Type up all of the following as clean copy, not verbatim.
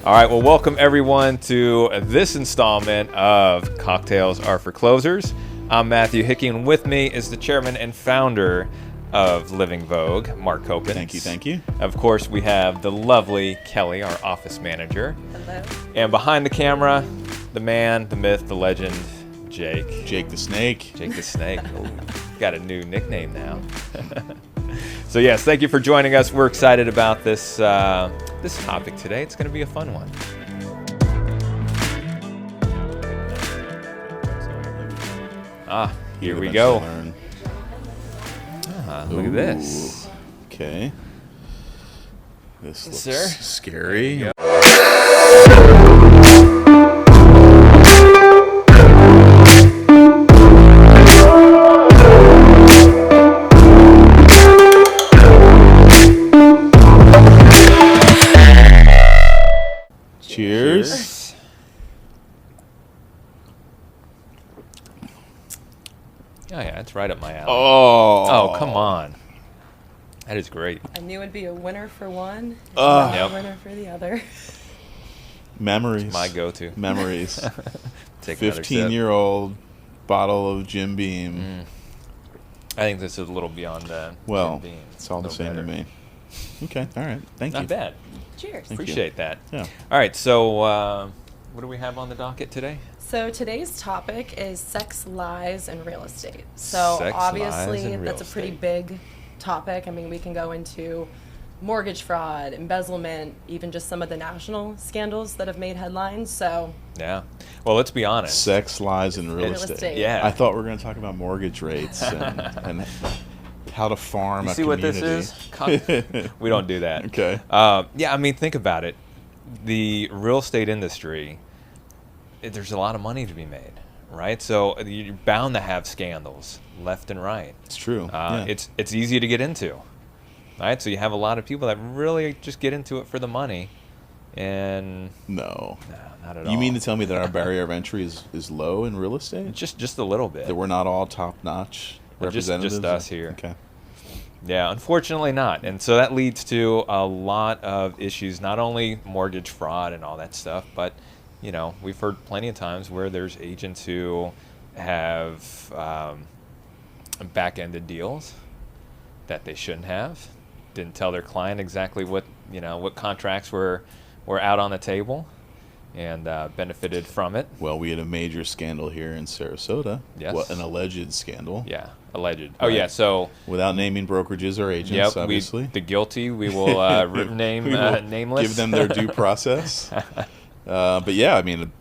All right, well, welcome everyone to this installment of Cocktails Are for Closers. I'm Matthew Hickey, and with me is the chairman and founder of Living Vogue, Mark Copens. Thank you. Of course, we have the lovely Kelly, our office manager. Hello. And behind the camera, the man, the myth, the legend, Jake. Jake the Snake. Jake the Snake. Ooh, got a new nickname now. So yes, thank you for joining us. We're excited about this this topic today. It's going to be a fun one. Here we go. Look at this. Okay. This looks Sir? scary. Cheers. Oh yeah, it's right up my alley. Oh, come on. That is great. I knew it'd be a winner for one, and Yep. a winner for the other. Memories. My go-to. Memories. Take another sip. 15-year-old bottle of Jim Beam. I think this is a little beyond Well, Jim Beam. it's all A the little same to better. me. Okay, all right. Thank you. Not bad. Cheers. Thank you. Appreciate that. Yeah. All right, so what do we have on the docket today? So today's topic is sex, lies, and real estate. So Sex, lies, obviously and real that's a pretty estate. big topic. I mean, we can go into mortgage fraud, embezzlement, even just some of the national scandals that have made headlines. So Yeah. Well, let's be honest. Sex, lies, and real Real estate. estate. Yeah. I thought we were going to talk about mortgage rates and how to farm You a see what community. this is? We don't do that. Okay. Yeah, I mean, think about it. The real estate industry, there's a lot of money to be made, right? So you're bound to have scandals left and right. It's true. Yeah. It's easy to get into, right? So you have a lot of people that really just get into it for the money, and No. not at all. You mean to tell me that our barrier of entry is low in real estate? just a little bit? That we're not all top-notch representatives? Just us here. Okay. Yeah, unfortunately not. And so that leads to a lot of issues, not only mortgage fraud and all that stuff, but, you know, we've heard plenty of times where there's agents who have back-ended deals that they shouldn't have, didn't tell their client exactly what contracts were out on the table, and benefited from it. Well, we had a major scandal here in Sarasota. Yes. Well, an alleged scandal. Yeah, alleged. Oh, Right. yeah, so... Without naming brokerages or agents, Yep, obviously. the guilty, we will name We will nameless. give them their due process. But yeah, I mean,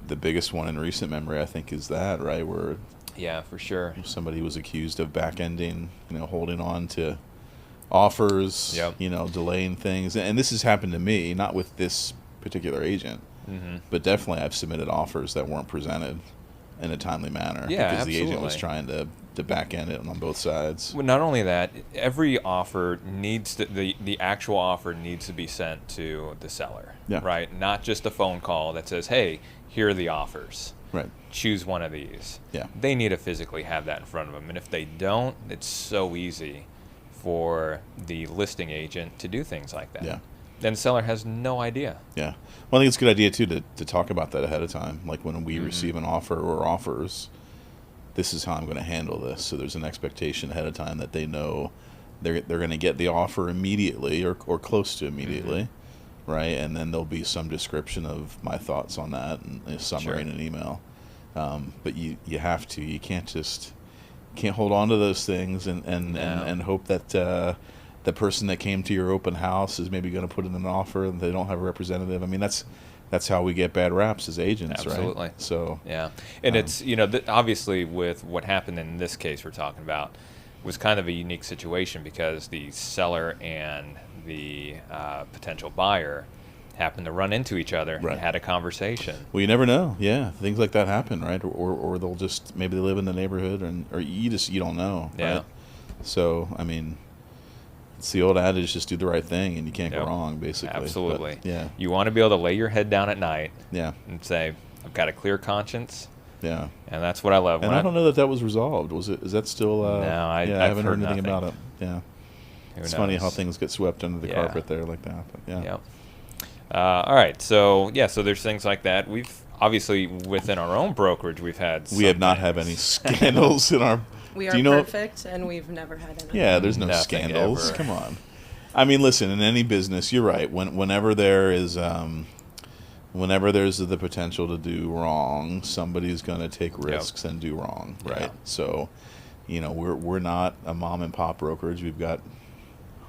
the biggest one in recent memory, I think, is that, right, where Yeah, for sure. somebody was accused of back-ending, holding on to offers, Yep. delaying things. And this has happened to me, not with this particular agent, but definitely I've submitted offers that weren't presented in a timely manner Yeah, because the agent was absolutely. trying to back-end it on both sides. Well, not only that, every offer needs to, the actual offer needs to be sent to the seller, Yeah. right? Not just a phone call that says, "Hey, here are the offers. Right. Choose one of these." Yeah. They need to physically have that in front of them, and if they don't, it's so easy for the listing agent to do things like that. Yeah. Then the seller has no idea. Yeah. Well, I think it's a good idea, too, to talk about that ahead of time. Like when we receive an offer or offers, this is how I'm going to handle this. So there's an expectation ahead of time that they know they're going to get the offer immediately or close to immediately, right? And then there'll be some description of my thoughts on that and a summary in an email. But you have to. You can't hold on to those things and hope that the person that came to your open house is maybe going to put in an offer and they don't have a representative. I mean, that's how we get bad raps as agents, Absolutely. right? So yeah, and it's obviously with what happened in this case we're talking about was kind of a unique situation because the seller and the potential buyer happened to run into each other Right. and had a conversation. well, you never know. Yeah, things like that happen, right? Or they'll just maybe they live in the neighborhood or you don't know. Yeah. Right? So I mean, it's the old adage: just do the right thing, and you can't Yep. go wrong. Basically, Absolutely. But, yeah. You want to be able to lay your head down at night Yeah. and say, "I've got a clear conscience." Yeah. And that's what I love. And I don't know that was resolved. Is that still? No, I I've haven't heard heard anything nothing. about it. Yeah. Who It's funny knows? how things get swept under the Yeah. carpet there like that. But yeah. Yep. All right. So so there's things like that. We've obviously within our own brokerage we've had. We have not had any scandals in our. We are do you know, perfect, and we've never had any. Yeah, there's no Nothing scandals. ever. Come on. I mean, listen. In any business, you're right. Whenever there is, whenever there's the potential to do wrong, somebody's going to take risks and do wrong, right? Yeah. So, we're not a mom and pop brokerage. We've got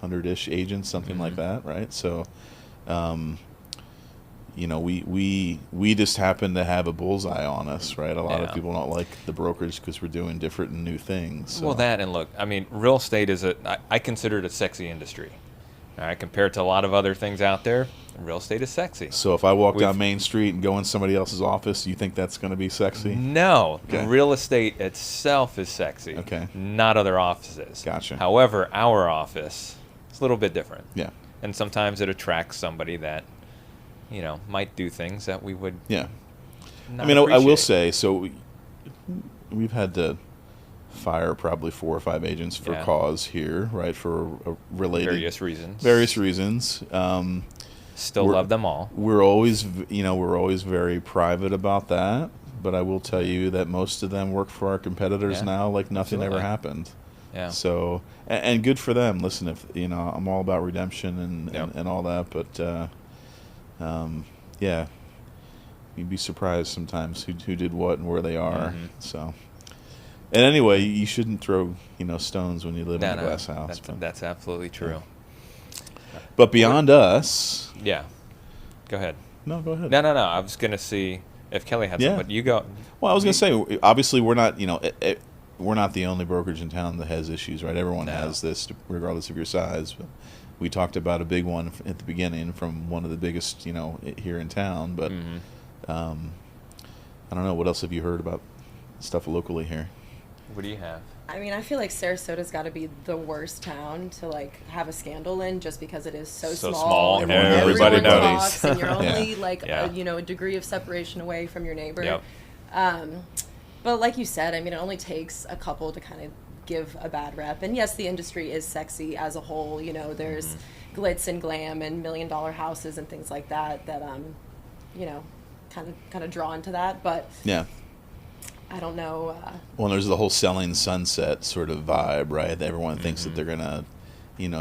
100-ish agents, something like that, right? So, we just happen to have a bullseye on us, right? A lot of people don't like the brokerage because we're doing different and new things. So. Well, that and look, I mean, real estate is I consider it a sexy industry. All right, compared to a lot of other things out there, real estate is sexy. So if I walk down Main Street and go in somebody else's office, you think that's going to be sexy? No, Okay. real estate itself is sexy. Okay. Not other offices. Gotcha. However, our office is a little bit different. Yeah. And sometimes it attracts somebody that, might do things that we would. Yeah. Not I mean, I will appreciate. say, so we've had to fire probably 4 or 5 agents for cause here, right? For a related Various reasons. Various reasons. Still love them all. We're always, we're always very private about that. But I will tell you that most of them work for our competitors now, like nothing ever happened. Yeah. So, and good for them. Listen, if I'm all about redemption and all that, but yeah, you'd be surprised sometimes who did what and where they are. Mm-hmm. So, and anyway, you shouldn't throw stones when you live in a glass house. That's absolutely true. But beyond us, Yeah. Go ahead. no, go ahead. No. I was gonna see if Kelly had something, but you go. Well, I was going to say, obviously, we're not, we're not the only brokerage in town that has issues, right? Everyone has this, regardless of your size. But we talked about a big one at the beginning from one of the biggest, here in town. But I don't know. What else have you heard about stuff locally here? What do you have? I mean, I feel like Sarasota's got to be the worst town to have a scandal in, just because it is so small. Everybody Everyone knows. talks, and you're only Yeah. a degree of separation away from your neighbor. Yep. But like you said, I mean, it only takes a couple to kind of give a bad rep. And yes, the industry is sexy as a whole. There's glitz and glam and $1 million houses and things like that kind of drawn to that. But Yeah. I don't know. Well, there's the whole selling sunset sort of vibe, right? Everyone thinks that they're gonna,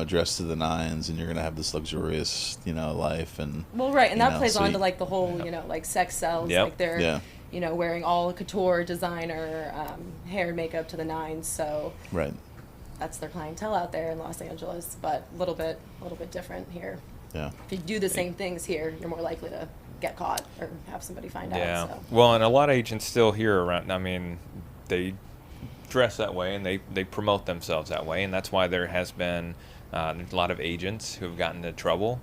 dress to the nines, and you're gonna have this luxurious, life, and Well, right, and that plays so on to the whole, sex sells. Yep. Like they're, wearing all couture, designer, hair and makeup to the nines. So right. that's their clientele out there in Los Angeles, but a little bit different here. Yeah. If you do the same things here, you're more likely to get caught or have somebody find Yeah. out. So. Well, and a lot of agents still here around. I mean, they dress that way and they promote themselves that way, and that's why there has been a lot of agents who have gotten into trouble,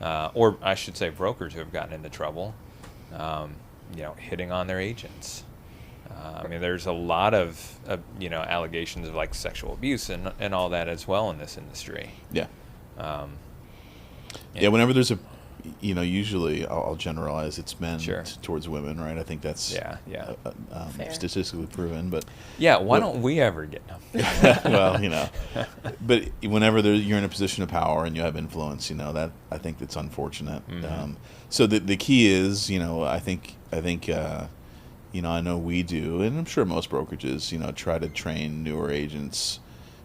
or I should say brokers who have gotten into trouble, hitting on their agents. I mean, there's a lot of allegations of sexual abuse and all that as well in this industry. Yeah. Yeah. Whenever there's a, usually I'll generalize, it's men towards women, right? I think that's statistically proven. But why don't we ever get them? Well, but whenever you're in a position of power and you have influence, that I think that's unfortunate. Mm-hmm. So the key is, I think I know we do, and I'm sure most brokerages, try to train newer agents.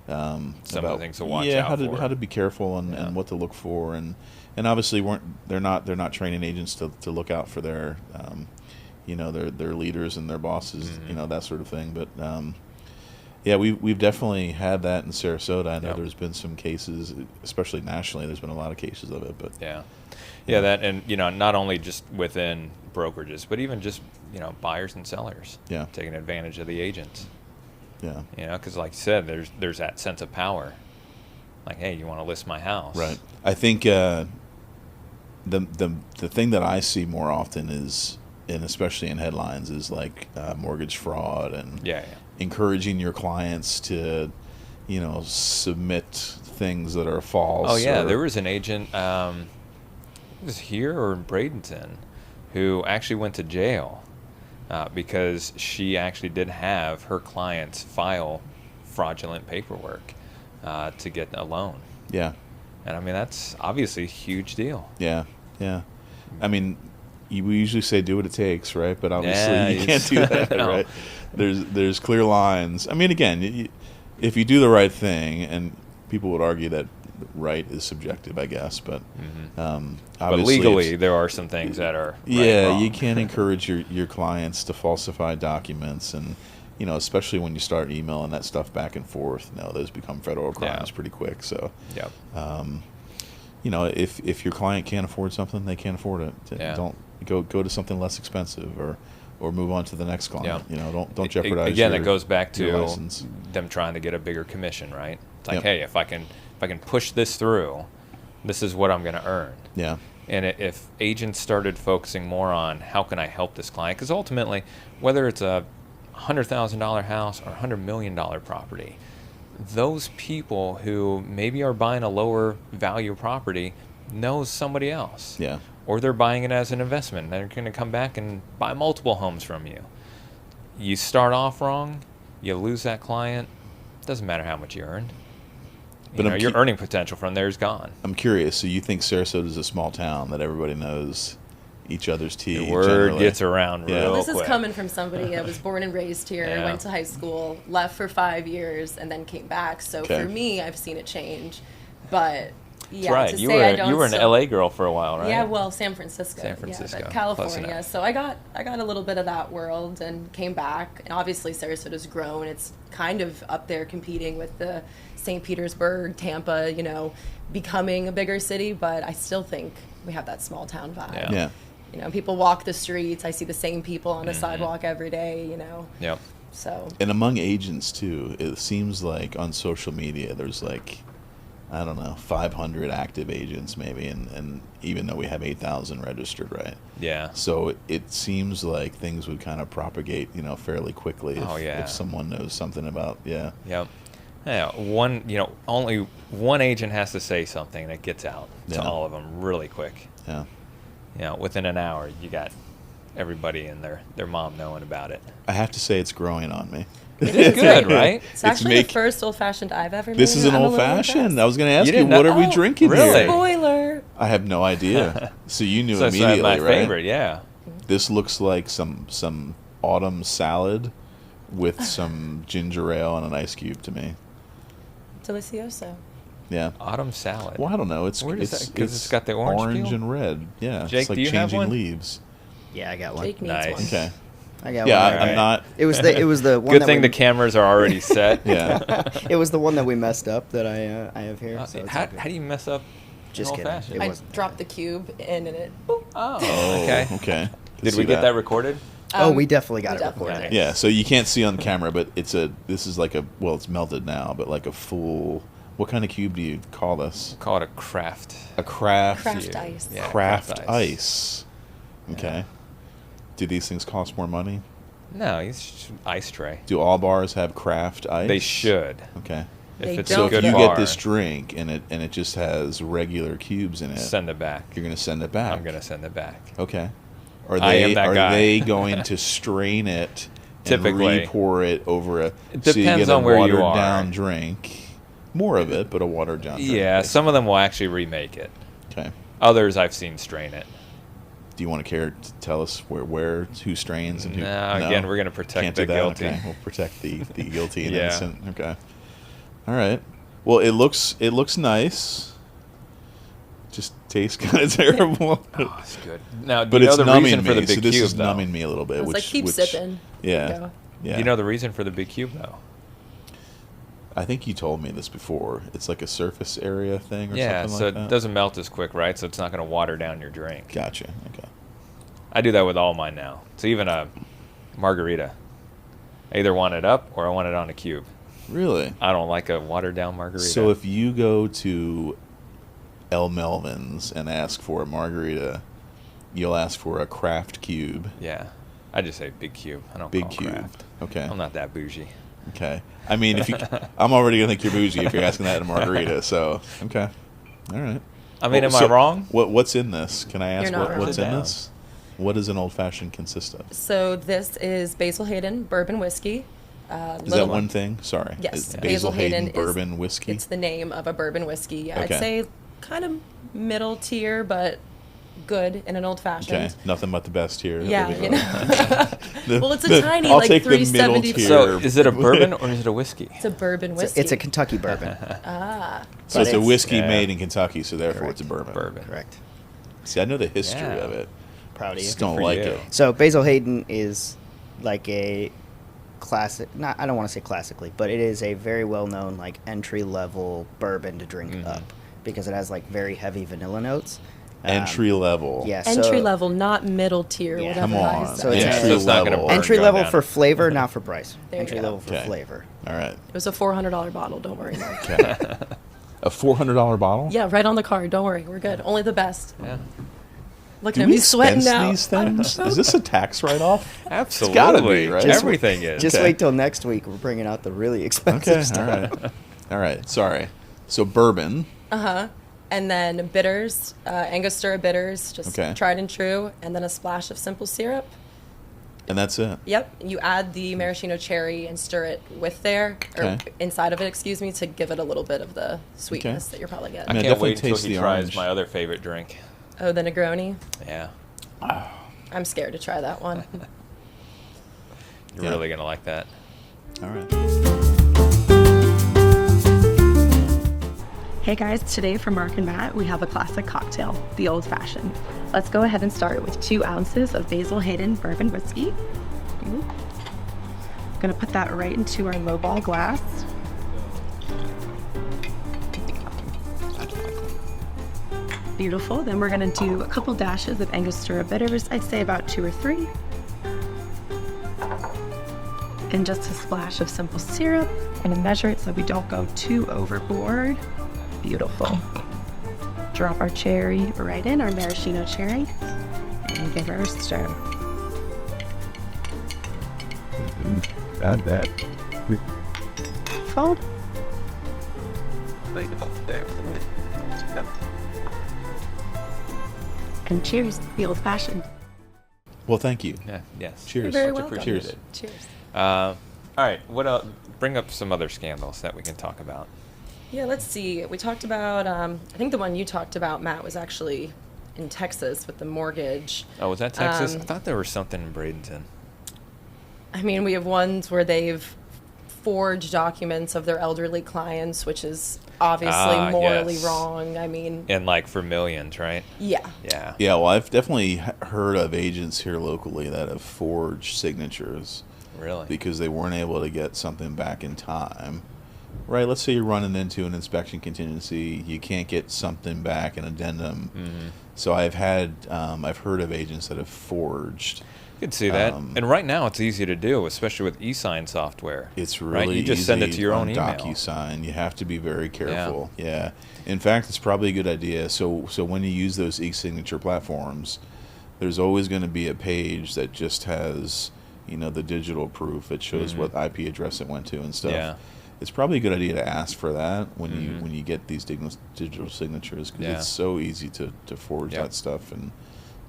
Some about, of the things to watch out for. how to be careful and what to look for, and obviously they're not training agents to look out for their their leaders and their bosses, that sort of thing. But we've definitely had that in Sarasota. I know there's been some cases, especially nationally. There's been a lot of cases of it. But that, and not only just within brokerages, but even just buyers and sellers taking advantage of the agents. Yeah. Because like you said, there's that sense of power. Like, hey, you want to list my house? Right. I think the thing that I see more often is, and especially in headlines, is mortgage fraud and encouraging your clients to, submit things that are false. Oh yeah, there was an agent, it was here or in Bradenton, who actually went to jail. Because she actually did have her clients file fraudulent paperwork to get a loan. Yeah. And I mean, that's obviously a huge deal. Yeah, yeah. I mean, we usually say do what it takes, right? But obviously Yeah, you can't do that, no. right? There's clear lines. I mean, again, if you do the right thing, and people would argue that right is subjective, I guess, but But obviously legally, there are some things that are right and yeah, wrong. you can't encourage your clients to falsify documents, and especially when you start emailing that stuff back and forth. Those become federal crimes pretty quick. So, Yep. if your client can't afford something, they can't afford it. Yeah. Don't go to something less expensive, or move on to the next client. Yeah. Don't jeopardize. Again, your, it goes back your to license. them trying to get a bigger commission, right? It's like, Yep. hey, if I can push this through, this is what I'm going to earn. Yeah. And if agents started focusing more on how can I help this client, because ultimately, whether it's a $100,000 house or $100 million property, those people who maybe are buying a lower value property knows somebody else. Yeah. Or they're buying it as an investment. They're going to come back and buy multiple homes from you. You start off wrong, you lose that client. Doesn't matter how much you earned. Your earning potential from there is gone. I'm curious. So you think Sarasota is a small town that everybody knows each other's tea? The word generally? gets around Yeah. real This quick. is coming from somebody that was born and raised here, Yeah. went to high school, left for 5 years, and then came back. So Okay. for me, I've seen it change. But That's yeah, right. to You say were I don't you were an still- LA girl for a while, right? Yeah, well, San Francisco. San Francisco, Yeah, but close California. enough. So I got a little bit of that world and came back. And obviously Sarasota's grown. It's kind of up there competing with the St. Petersburg, Tampa, becoming a bigger city, but I still think we have that small town vibe. Yeah. Yeah. People walk the streets. I see the same people on the Mm-hmm. sidewalk every day, Yep. So And among agents too, it seems like on social media there's I don't know, 500 active agents maybe, and even though we have 8,000 registered, right? Yeah. So it seems like things would kind of propagate, fairly quickly if someone knows something about, Yep. Yeah. Only one agent has to say something and it gets out to Yeah. all of them really quick. Yeah. Within an hour, you got everybody and their mom knowing about it. I have to say it's growing on me. It's good, right? It's actually the first old-fashioned I've ever made. This is an I'm a little old-fashioned. impressed. I was going to ask You you, didn't what know- are we Oh, drinking really? here? Spoiler. I have no idea. So you knew So it's immediately, my right? favorite, yeah. This looks like some autumn salad with some ginger ale and an ice cube to me. Delicioso. Yeah. Autumn salad. Well, I don't know. It's Where does it's that- 'cause it's got the orange peel? and red. Yeah. Jake, it's like do you have changing one? leaves. Yeah, I got one. Jake needs Nice. one. Okay. I got Yeah, one. I'm not. It was the one. Good that thing we, the cameras are already set. Yeah. It was the one that we messed up that I have here. So it's how, all good. how do you mess up Just an kidding. old-fashioned? It I wasn't dropped the cube in and it. Boop. Oh, Oh, okay. okay. Did we get that recorded? Oh, we definitely got we it definitely recorded. did. Yeah. So you can't see on camera, but this is like it's melted now, but like a full. What kind of cube do you call this? Call it a craft. A craft. Craft ice. Yeah, Craft ice. Okay. Do these things cost more money? No, it's just an ice tray. Do all bars have craft ice? They should. Okay. They If it's don't. a So good if you bar, get this drink and it just has regular cubes in it, send it back. you're gonna send it back. I'm gonna send it back. Okay. Are I am they that are guy. they going to strain it and Typically. re-pour it over a It so you depends get a on where you watered are. down drink? More of it, but a watered down drink. Yeah, some of them will actually remake it. Okay. Others I've seen strain it. Do you want to care to tell us where who strains and who? No, again, we're gonna protect Can't the do that? guilty. Okay. We'll protect the guilty and Yeah. innocent. Okay. All right. Well, it looks nice. Just tastes kind of terrible. Oh, it's good. Now, do But you know it's the numbing reason me. for the big so this cube, is though? numbing me a little bit. It's which, like keep which, sipping. Yeah. Go. Yeah. Do you know the reason for the big cube, though? I think you told me this before. It's like a surface area thing or Yeah, something so like that. it doesn't melt as quick, right? So it's not going to water down your drink. Gotcha. Okay. I do that with all mine now. So even a margarita. I either want it up or I want it on a cube. Really? I don't like a watered down margarita. So if you go to El Melvin's and ask for a margarita, you'll ask for a craft cube. Yeah. I just say big cube. I don't Big call it cube. craft. Okay. I'm not that bougie. Okay. I mean, if you, I'm already gonna think you're bougie if you're asking that in a margarita. So okay. All right. I mean, Well, am I wrong? What's in this? Can I ask You're not what's wrong. in this? What does an old fashioned consist of? So this is Basil Hayden bourbon whiskey. Is that one thing? Sorry. Yes, Is Basil Basil Hayden Hayden is- bourbon whiskey. It's the name of a bourbon whiskey. Okay. I'd say kind of middle tier, but good in an old fashioned. Okay, nothing but the best here. Yeah, There we you go. know. Well, it's a tiny, I'll like take the middle 370. tier. So is it a bourbon or is it a whiskey? It's a bourbon whiskey. It's a Kentucky bourbon. So it's a whiskey Yeah. made in Kentucky, so therefore Correct. it's a bourbon. Bourbon. Correct. See, I know the history Yeah. of it. Proud of you. Just don't for like you. it. So Basil Hayden is like a classic. Not, I don't want to say classically, but it is a very well known like entry level bourbon to drink up because it has like very heavy vanilla notes. Entry level. Yeah. entry so level, not middle tier. Yeah. Whatever Come I on. said. So it's Yeah, entry so it's not gonna level. burn. entry Go level down. for flavor, not for price. There you Entry go. level for Okay. flavor. All right. It was a $400 bottle. Don't worry. Mark. Okay. A $400 bottle? Yeah, right on the card. Don't worry. We're good. Only the best. Yeah. Look Do at him. we He's sweating expense now. these things? Is this a tax write-off? Absolutely. gotta be, right? Everything is. Just Okay. wait till next week. We're bringing out the really expensive Okay. All stuff. right. All right. Sorry. So bourbon. And then bitters, Angostura bitters, just Okay. tried and true, and then a splash of simple syrup. And that's it. Yep, you add the maraschino cherry and stir it with there, or Okay. inside of it, excuse me, to give it a little bit of the sweetness that you're probably I getting. mean, can't definitely wait until taste he the tries orange. my other favorite drink. Oh, the Negroni. Yeah. I'm scared to try that one. You're Yeah. really going to like that. All right. Hey guys, today for Mark and Matt, we have a classic cocktail, the old fashioned. Let's go ahead and start with 2 ounces of Basil Hayden bourbon whiskey. Gonna put that right into our lowball glass. Beautiful. Then we're gonna do a couple dashes of Angostura bitters. I'd say about 2 or 3. And just a splash of simple syrup. Gonna measure it so we don't go too overboard. Beautiful. Drop our cherry right in, our maraschino cherry, and give her a stir. Add that. Fold. And cheers, the old fashioned. Well, thank you. Yeah. Yes. Cheers. You're very Much welcome. appreciated. Cheers. All right. What else? Bring up some other scandals that we can talk about. Yeah, let's see. We talked about, I think the one you talked about, Matt, was actually in Texas with the mortgage. Oh, was that Texas? I Um, thought there was something in Bradenton. I mean, we have ones where they've forged documents of their elderly clients, which is obviously morally yes. wrong. I mean, And like for millions, right? yeah. Yeah. Yeah, well, I've definitely heard of agents here locally that have forged signatures Really? because they weren't able to get something back in time. Right, let's say you're running into an inspection contingency, you can't get something back, an addendum. So I've heard of agents that have forged. You can see that. Um, And right now it's easy to do, especially with e-sign software. It's right? really You just send it easy to your on own email. DocuSign. You have to be very careful. Yeah. In fact, it's probably a good idea. So when you use those e-signature platforms, there's always going to be a page that just has, the digital proof. It shows what IP address it went to and stuff. Yeah. It's probably a good idea to ask for that when you get these digital signatures, because Yeah. it's so easy to forge Yep. that stuff, and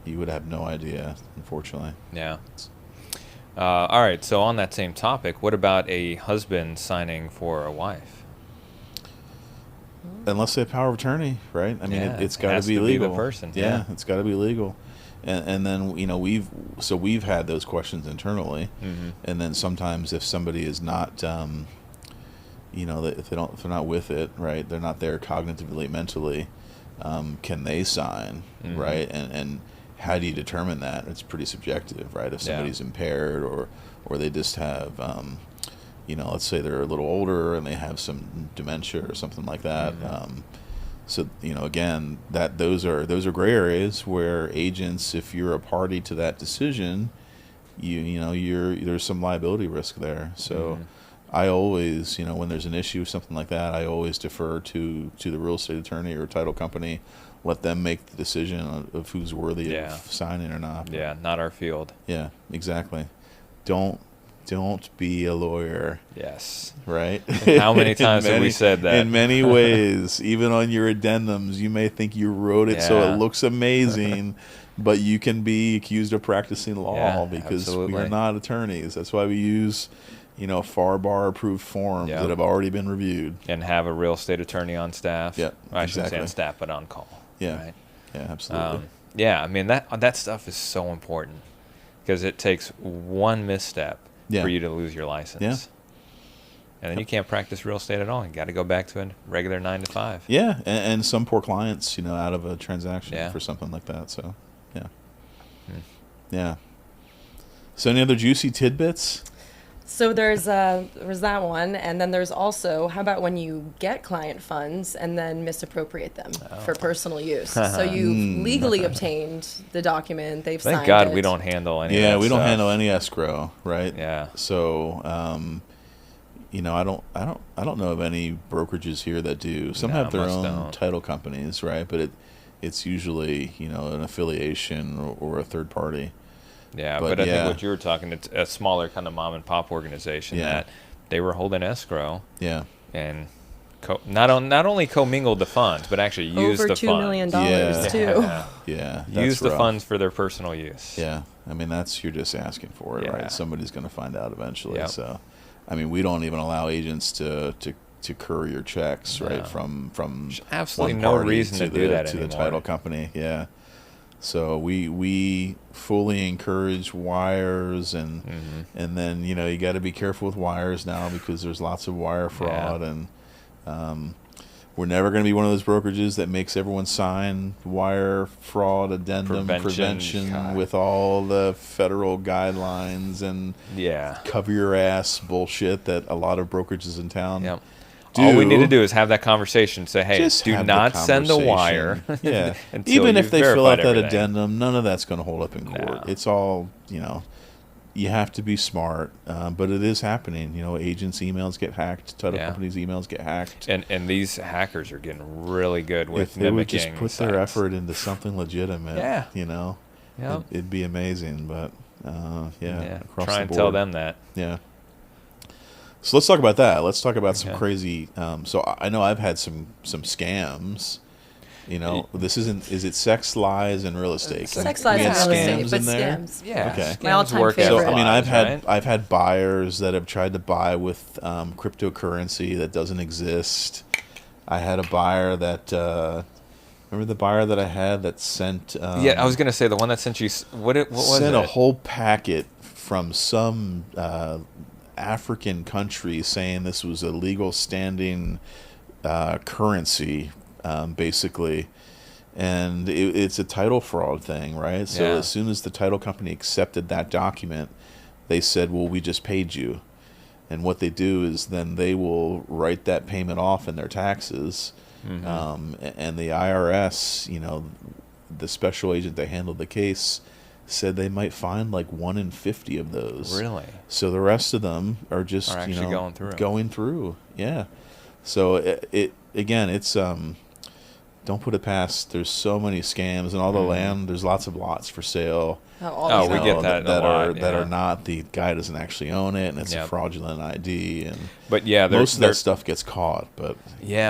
you would have no idea, unfortunately. Yeah. All right. So on that same topic, what about a husband signing for a wife? Unless they have power of attorney, right? I mean, Yeah, it's it got has to be to be the legal. person, Yeah, yeah. it's got to be legal. And then we've had those questions internally, and then sometimes if somebody is not, if they're not with it, right? They're not there cognitively, mentally. Can they sign, right? And how do you determine that? It's pretty subjective, right? If somebody's impaired or they just have, let's say they're a little older and they have some dementia or something like that. So again, those are gray areas where agents, if you're a party to that decision, there's some liability risk there. So I always, when there's an issue, something like that, I always defer to the real estate attorney or title company. Let them make the decision of who's worthy of signing or not. Yeah, not our field. Yeah, exactly. Don't be a lawyer. Yes. Right? How many times have we said that? In many ways. Even on your addendums, you may think you wrote it so Yeah. it looks amazing, but you can be accused of practicing law Yeah, because absolutely. we are not attorneys. That's why we use, FAR bar approved forms Yeah. that have already been reviewed. And have a real estate attorney on staff. Yep, I shouldn't say exactly. on staff, but on call. Yeah. Right? Yeah, absolutely. Yeah, I mean, that stuff is so important because it takes one misstep for you to lose your license. Yeah. And then you can't practice real estate at all. You got to go back to a regular 9 to 5. Yeah, and some poor clients, out of a transaction for something like that. So, yeah. Yeah. So any other juicy tidbits? So there's that one, and then there's also, how about when you get client funds and then misappropriate them for personal use? So you've legally obtained the document, they've signed it. Thank God we don't handle any of that we don't stuff. handle any escrow, right? Yeah. So, I don't know of any brokerages here that do. Some have their own title companies, right? But it's usually, an affiliation or a third party. Yeah, but I think what you were talking, it's a smaller kind of mom and pop organization that they were holding escrow. Yeah. And not only commingled the funds, but actually used the funds. Over $2 million too. Yeah. Use the funds for their personal use. Yeah. I mean, you're just asking for it, right? Somebody's going to find out eventually. Yep. So, I mean, we don't even allow agents to courier checks, right? From There's absolutely one no party reason to do that to anymore. the title company. Yeah. So we fully encourage wires, and then you got to be careful with wires now because there's lots of wire fraud, and we're never going to be one of those brokerages that makes everyone sign wire fraud addendum prevention with all the federal guidelines and cover your ass bullshit that a lot of brokerages in town. Yep. All we need to do is have that conversation. Say, hey, just do not send the wire. Yeah. until Even if they fill out that everything. addendum, none of that's going to hold up in court. It's all, you have to be smart. But it is happening. Agents' emails get hacked. Title companies' emails get hacked. And these hackers are getting really good with if they would just put sites. their effort into something legitimate, Yep. it'd be amazing. But, across try the and board. tell them that. Yeah. So let's talk about that. Let's talk about some crazy. So I know I've had some scams. This isn't. Is it sex, lies, and real estate? Sex, lies, and real estate, but there? scams. Yeah. Okay. My all-time work favorite. So I mean, Right? I've had buyers that have tried to buy with cryptocurrency that doesn't exist. I had a buyer that. Remember the buyer that I had that sent? I was gonna say the one that sent you. What was it? Sent a whole packet from some African country saying this was a legal standing currency, basically, and it's a title fraud thing, right? So as soon as the title company accepted that document, they said, well, we just paid you. And what they do is then they will write that payment off in their taxes. And the IRS, the special agent that handled the case said they might find like 1 in 50 of those. Really? So the rest of them are just actually going through. Yeah. So it's don't put it past. There's so many scams and all the land. There's lots of lots for sale. We get that that are not, the guy doesn't actually own it, and it's a fraudulent ID. And but most of that stuff gets caught. But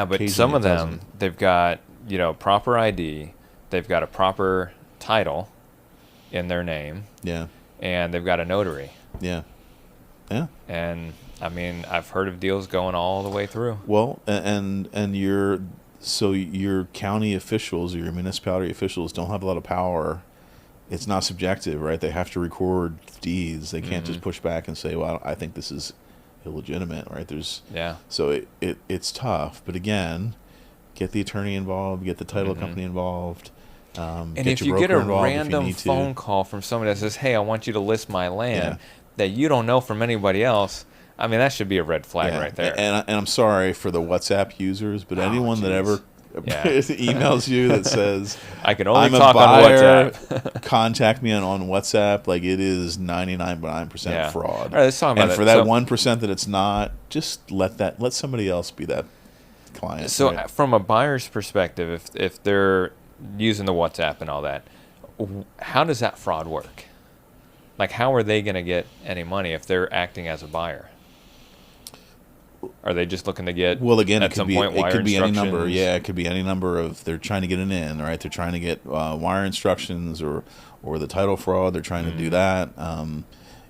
but some of them they've got proper ID, they've got a proper title in their name, and they've got a notary, and I mean I've heard of deals going all the way through. Well, and your county officials or your municipality officials don't have a lot of power. It's not subjective, right? They have to record deeds. They can't just push back and say, well, I think this is illegitimate, right? So it's tough, but again, get the attorney involved, get the title company involved. And if you get a random phone call from somebody that says, hey, I want you to list my land that you don't know from anybody else, I mean, that should be a red flag right there. And I'm sorry for the WhatsApp users, but anyone that ever emails you that says, I can only I'm talk a buyer, on WhatsApp. contact me on WhatsApp, like it is 99.9% fraud. All right, let's talk about and for that 1% that it's not, just let somebody else be that client. So from a buyer's perspective, if they're using the WhatsApp and all that, how does that fraud work? Like, how are they going to get any money if they're acting as a buyer? Are they just looking to get? Well, again, it could be any number. Yeah, it could be any number of. They're trying to get an in, right? They're trying to get wire instructions or the title fraud. They're trying to do that.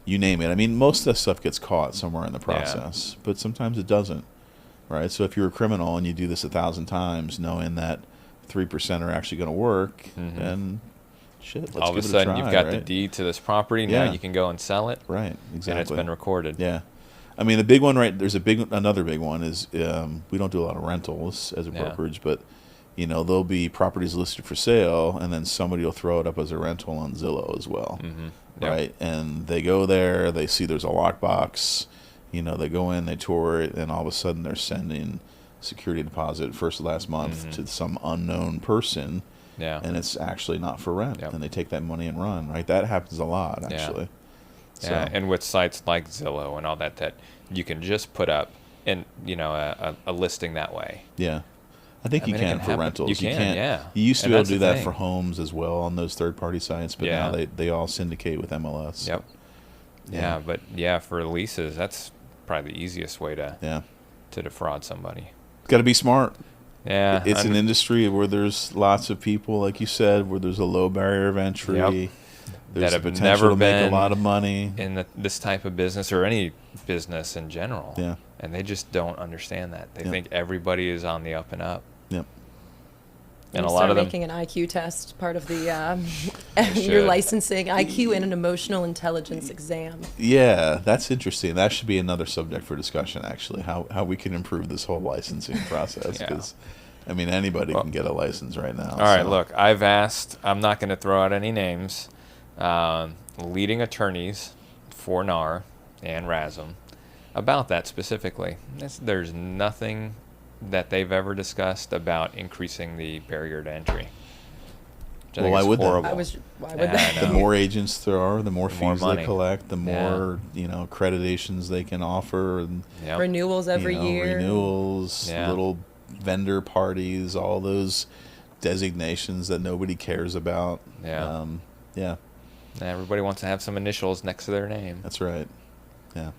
You name it. I mean, most of that stuff gets caught somewhere in the process, but sometimes it doesn't, right? So if you're a criminal and you do this 1,000 times, knowing that 3% are actually going to work, then shit, let's all of a give it sudden try, you've got the right? deed to this property. Now Yeah. you can go and sell it. Right, exactly. And it's been recorded. Yeah. I mean, the big one, right? There's another big one is we don't do a lot of rentals as a Yeah. brokerage, but there'll be properties listed for sale, and then somebody will throw it up as a rental on Zillow as well, Yep. right? And they go there, they see there's a lockbox, they go in, they tour it, and all of a sudden they're sending security deposit first last month to some unknown person, Yeah. and it's actually not for rent, Yep. and they take that money and run, right? That happens a lot, actually. Yeah, So- and with sites like Zillow and all that you can just put up a listing that way. Yeah. I think I you mean, it can can for happen. rentals. You can, can't, yeah. You used to And be able that's to do the that thing. for homes as well on those third-party sites, but Yeah. now they all syndicate with MLS. Yep. Yeah. Yeah, but yeah, for leases, that's probably the easiest way to Yeah. defraud somebody. Got to be smart. Yeah. It's an industry where there's lots of people, like you said, where there's a low barrier of entry. Yep. There's That the have potential never to make a been lot of money. in this type of business or any business in general. Yeah. And they just don't understand that. They Yeah. think everybody is on the up and up. Yep. And a You lot start of them. making an IQ test part of the should. your licensing IQ and an emotional intelligence exam. Yeah, that's interesting. That should be another subject for discussion, actually, how we can improve this whole licensing process. Yeah. Because, anybody can get a license right now. All right, so- look, I've asked, I'm not going to throw out any names, leading attorneys for NAR and RASM about that specifically. There's nothing that they've ever discussed about increasing the barrier to entry. Which I Well, think why is would they? horrible. Why would Yeah, I they? The know. more agents there are, the more The more fees money. they collect, the Yeah. more accreditations they can offer, and Yep. Renewals every year. renewals, Yeah. little vendor parties, all those designations that nobody cares about. Yeah. Yeah, Everybody wants to have some initials next to their name. that's right. Yeah.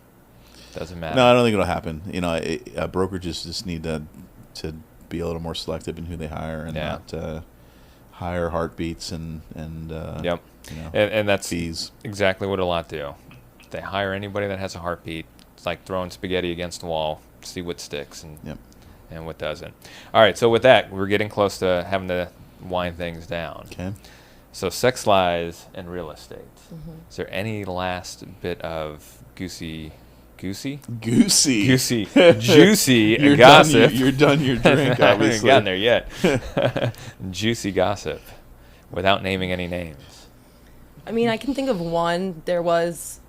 Doesn't matter. No, I don't think it'll happen. Brokerages just need to be a little more selective in who they hire and Yeah. not hire heartbeats and Yep. you know, And that's fees. exactly what a lot do. They hire anybody that has a heartbeat. It's like throwing spaghetti against the wall, see what sticks Yep. and what doesn't. All right, so with that, we're getting close to having to wind things down. Okay. So sex lies and real estate. Mm-hmm. Is there any last bit of juicy Goosey. juicy You're gossip? Done, you're done your drink, I haven't obviously. gotten there yet. Juicy gossip, without naming any names. I mean, I can think of one. There was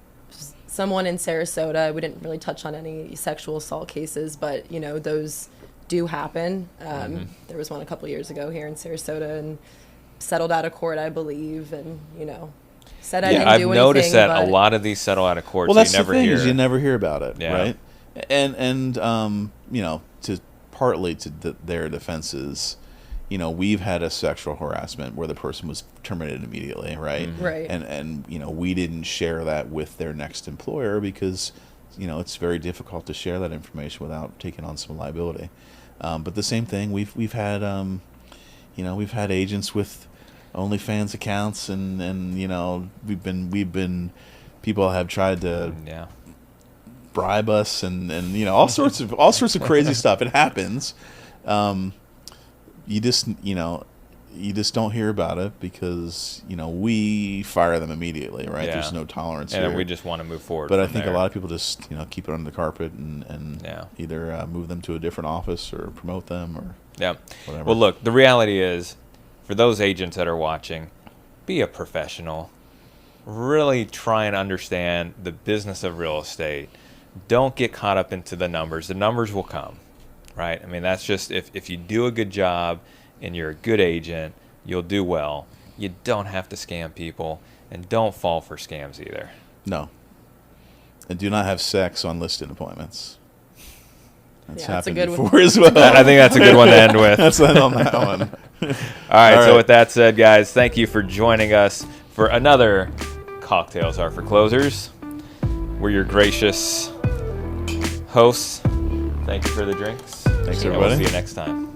someone in Sarasota. We didn't really touch on any sexual assault cases, but those do happen. There was one a couple years ago here in Sarasota, and settled out of court, I believe, and said I didn't I've do noticed anything, that but a lot of these settle out of court. Well, so that's you never the thing hear. is you never hear about it, Yeah. right? And to partly to their defenses, we've had a sexual harassment where the person was terminated immediately, right? Right. And we didn't share that with their next employer because it's very difficult to share that information without taking on some liability. But the same thing we've had we've had agents with OnlyFans accounts and we've been people have tried to Yeah. bribe us and all sorts of crazy stuff. It happens. You just don't hear about it because we fire them immediately, right? Yeah. There's no tolerance And here. then we just want to move forward. But I from think there. a lot of people just keep it under the carpet and Yeah. either move them to a different office or promote them or Yeah. whatever. Well, look, the reality is, for those agents that are watching, be a professional. Really try and understand the business of real estate. Don't get caught up into the numbers. The numbers will come, right? I mean, that's just if you do a good job and you're a good agent, you'll do well. You don't have to scam people, and don't fall for scams either. No. And do not have sex on listed appointments. That's Yeah, that's a happened good one. before as well. I think that's a good one to end with. That's it on that one. All right, All so right. with that said, guys, thank you for joining us for another Cocktails Are for Closers. We're your gracious hosts. Thank you for the drinks. Thanks, And everybody. We'll see you next time.